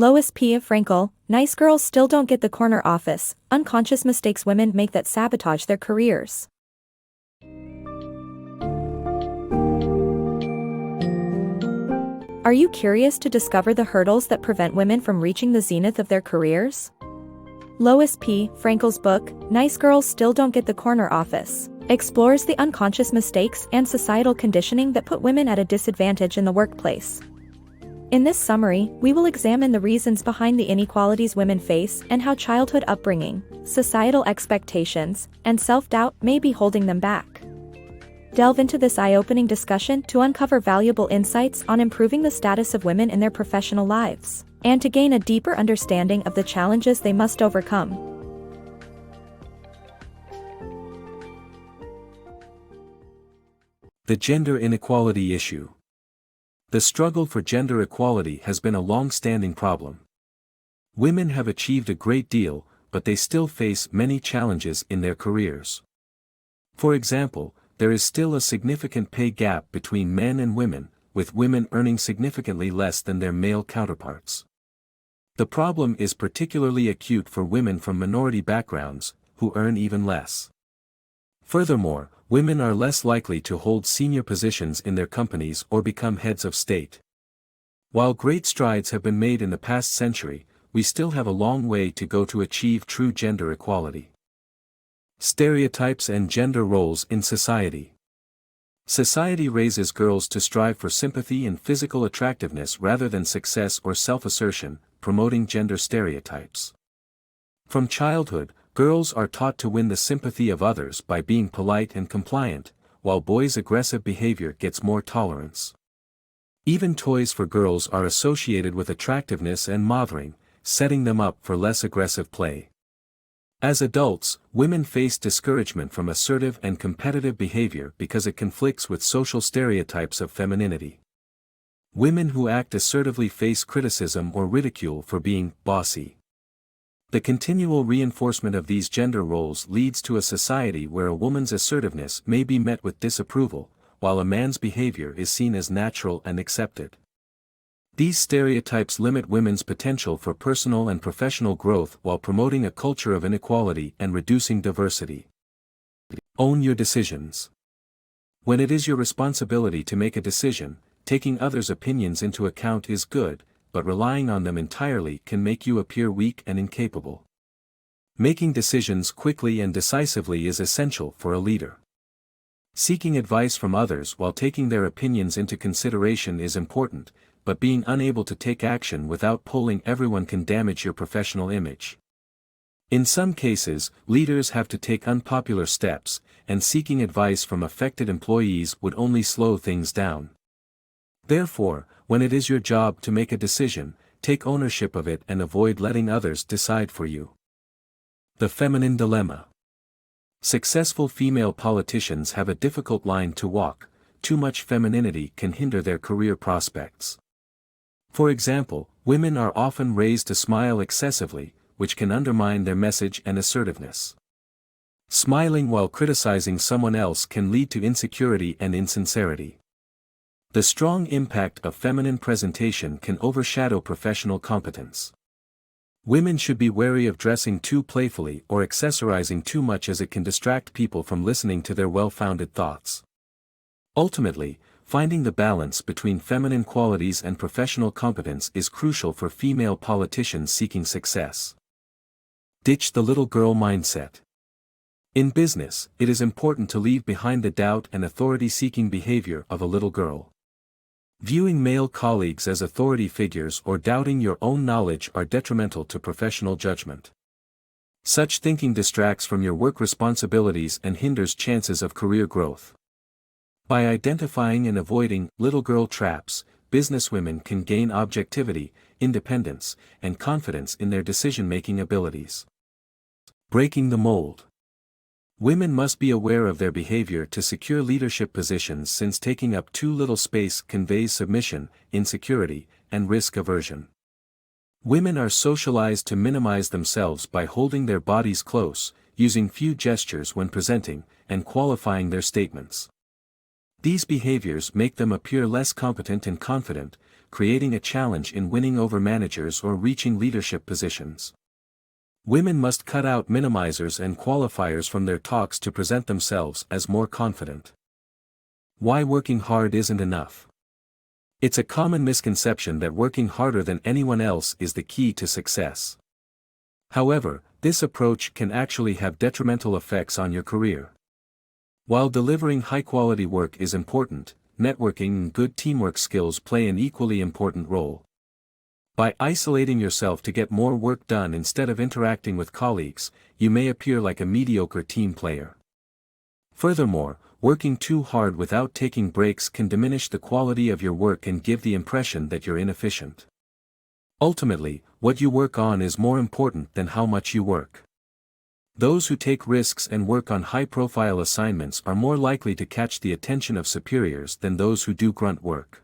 Lois P. of Frankel, nice girls still don't get the corner office, unconscious mistakes women make that sabotage their careers. Are you curious to discover the hurdles that prevent women from reaching the zenith of their careers? Lois P. Frankel's book, Nice Girls Still Don't Get the Corner Office, explores the unconscious mistakes and societal conditioning that put women at a disadvantage in the workplace. In this summary, we will examine the reasons behind the inequalities women face and how childhood upbringing, societal expectations, and self-doubt may be holding them back. Delve into this eye-opening discussion to uncover valuable insights on improving the status of women in their professional lives, and to gain a deeper understanding of the challenges they must overcome. The gender inequality issue. The struggle for gender equality has been a long-standing problem. Women have achieved a great deal, but they still face many challenges in their careers. For example, there is still a significant pay gap between men and women, with women earning significantly less than their male counterparts. The problem is particularly acute for women from minority backgrounds, who earn even less. Furthermore, women are less likely to hold senior positions in their companies or become heads of state. While great strides have been made in the past century, we still have a long way to go to achieve true gender equality. Stereotypes and gender roles in society. Society raises girls to strive for sympathy and physical attractiveness rather than success or self-assertion, promoting gender stereotypes. From childhood, girls are taught to win the sympathy of others by being polite and compliant, while boys' aggressive behavior gets more tolerance. Even toys for girls are associated with attractiveness and mothering, setting them up for less aggressive play. As adults, women face discouragement from assertive and competitive behavior because it conflicts with social stereotypes of femininity. Women who act assertively face criticism or ridicule for being bossy. The continual reinforcement of these gender roles leads to a society where a woman's assertiveness may be met with disapproval, while a man's behavior is seen as natural and accepted. These stereotypes limit women's potential for personal and professional growth while promoting a culture of inequality and reducing diversity. Own your decisions. When it is your responsibility to make a decision, taking others' opinions into account is good, but relying on them entirely can make you appear weak and incapable. Making decisions quickly and decisively is essential for a leader. Seeking advice from others while taking their opinions into consideration is important, but being unable to take action without polling everyone can damage your professional image. In some cases, leaders have to take unpopular steps, and seeking advice from affected employees would only slow things down. Therefore, when it is your job to make a decision, take ownership of it and avoid letting others decide for you. The feminine dilemma. Successful female politicians have a difficult line to walk. Too much femininity can hinder their career prospects. For example, women are often raised to smile excessively, which can undermine their message and assertiveness. Smiling while criticizing someone else can lead to insecurity and insincerity. The strong impact of feminine presentation can overshadow professional competence. Women should be wary of dressing too playfully or accessorizing too much, as it can distract people from listening to their well-founded thoughts. Ultimately, finding the balance between feminine qualities and professional competence is crucial for female politicians seeking success. Ditch the little girl mindset. In business, it is important to leave behind the doubt and authority-seeking behavior of a little girl. Viewing male colleagues as authority figures or doubting your own knowledge are detrimental to professional judgment. Such thinking distracts from your work responsibilities and hinders chances of career growth. By identifying and avoiding little girl traps, businesswomen can gain objectivity, independence, and confidence in their decision-making abilities. Breaking the mold. Women must be aware of their behavior to secure leadership positions, since taking up too little space conveys submission, insecurity, and risk aversion. Women are socialized to minimize themselves by holding their bodies close, using few gestures when presenting, and qualifying their statements. These behaviors make them appear less competent and confident, creating a challenge in winning over managers or reaching leadership positions. Women must cut out minimizers and qualifiers from their talks to present themselves as more confident. Why working hard isn't enough? It's a common misconception that working harder than anyone else is the key to success. However, this approach can actually have detrimental effects on your career. While delivering high-quality work is important, networking and good teamwork skills play an equally important role. By isolating yourself to get more work done instead of interacting with colleagues, you may appear like a mediocre team player. Furthermore, working too hard without taking breaks can diminish the quality of your work and give the impression that you're inefficient. Ultimately, what you work on is more important than how much you work. Those who take risks and work on high-profile assignments are more likely to catch the attention of superiors than those who do grunt work.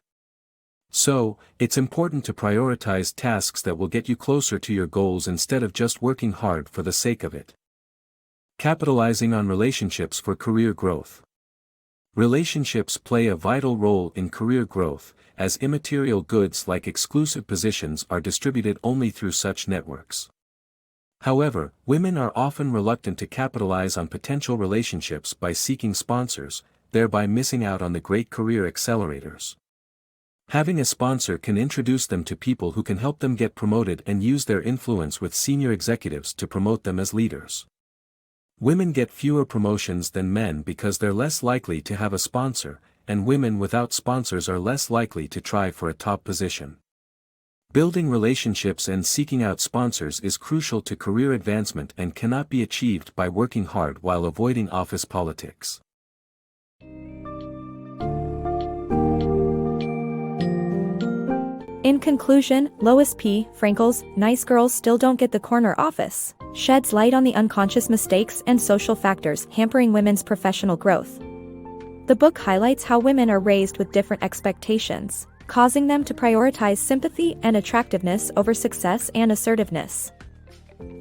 So, it's important to prioritize tasks that will get you closer to your goals instead of just working hard for the sake of it. Capitalizing on relationships for career growth. Relationships play a vital role in career growth, as immaterial goods like exclusive positions are distributed only through such networks. However, women are often reluctant to capitalize on potential relationships by seeking sponsors, thereby missing out on the great career accelerators. Having a sponsor can introduce them to people who can help them get promoted and use their influence with senior executives to promote them as leaders. Women get fewer promotions than men because they're less likely to have a sponsor, and women without sponsors are less likely to try for a top position. Building relationships and seeking out sponsors is crucial to career advancement and cannot be achieved by working hard while avoiding office politics. In conclusion, Lois P. Frankel's "Nice Girls Still Don't Get the Corner Office" sheds light on the unconscious mistakes and social factors hampering women's professional growth. The book highlights how women are raised with different expectations, causing them to prioritize sympathy and attractiveness over success and assertiveness.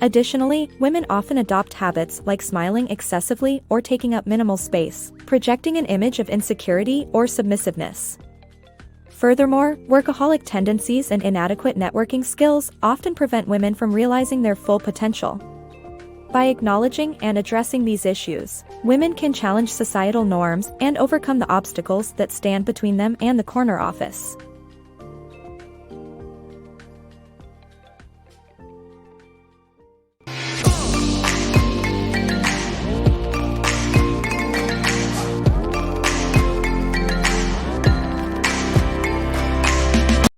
Additionally, women often adopt habits like smiling excessively or taking up minimal space, projecting an image of insecurity or submissiveness. Furthermore, workaholic tendencies and inadequate networking skills often prevent women from realizing their full potential. By acknowledging and addressing these issues, women can challenge societal norms and overcome the obstacles that stand between them and the corner office.